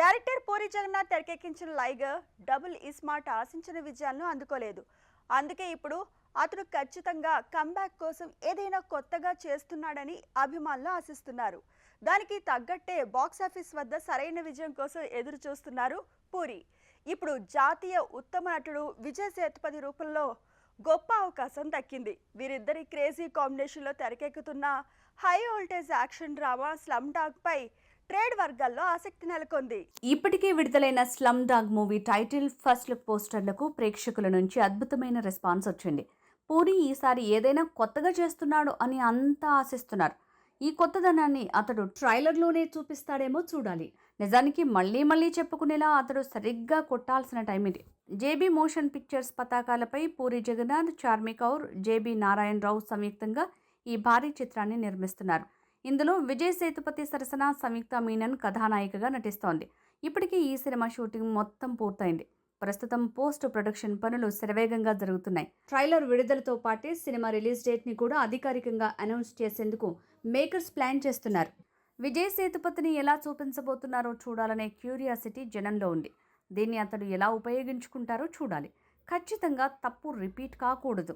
Director puri Jagannadh తెరకెక్కించిన లైగర్ double iSmart ఆశించిన విజయాలను అందుకోలేదు. అందుకే ఇప్పుడు అతడు ఖచ్చితంగా కంబ్యాక్ కోసం ఏదైనా కొత్తగా చేస్తున్నాడని అభిమానులు ఆశిస్తున్నారు. దానికి తగ్గట్టే బాక్సాఫీస్ వద్ద సరైన విజయం కోసం ఎదురు చూస్తున్నారు పూరి. ఇప్పుడు జాతీయ ఉత్తమ నటుడు విజయ్ సేతుపతి రూపంలో గొప్ప అవకాశం దక్కింది. వీరిద్దరి క్రేజీ కాంబినేషన్లో తెరకెక్కుతున్న high voltage action drama slum dog పై ట్రేడ్ వర్గాల్లో ఆసక్తి నెలకొంది. ఇప్పటికే విడుదలైన slum dog movie title, first look పోస్టర్లకు ప్రేక్షకుల నుంచి అద్భుతమైన రెస్పాన్స్ వచ్చింది. పూరి ఈసారి ఏదైనా కొత్తగా చేస్తున్నాడు అని అంతా ఆశిస్తున్నారు. ఈ కొత్తదనాన్ని అతడు ట్రైలర్లోనే చూపిస్తాడేమో చూడాలి. నిజానికి మళ్ళీ చెప్పుకునేలా అతడు సరిగ్గా కొట్టాల్సిన టైం ఇది. జేబీ మోషన్ పిక్చర్స్ పతాకాలపై పూరి జగన్నాథ్, చార్మి కౌర్, జేబీ నారాయణరావు సంయుక్తంగా ఈ భారీ చిత్రాన్ని నిర్మిస్తున్నారు. ఇందులో విజయ్ సేతుపతి సరసన సంయుక్త మీనన్ కథానాయికగా నటిస్తోంది. ఇప్పటికే ఈ సినిమా షూటింగ్ మొత్తం పూర్తయింది. ప్రస్తుతం పోస్ట్ ప్రొడక్షన్ పనులు శరవేగంగా జరుగుతున్నాయి. ట్రైలర్ విడుదలతో పాటే సినిమా రిలీజ్ డేట్ని కూడా అధికారికంగా అనౌన్స్ చేసేందుకు మేకర్స్ ప్లాన్ చేస్తున్నారు. విజయ్ సేతుపతిని ఎలా చూపించబోతున్నారో చూడాలనే క్యూరియాసిటీ జనంలో ఉంది. దీన్ని అతడు ఎలా ఉపయోగించుకుంటారో చూడాలి. ఖచ్చితంగా తప్పు రిపీట్ కాకూడదు.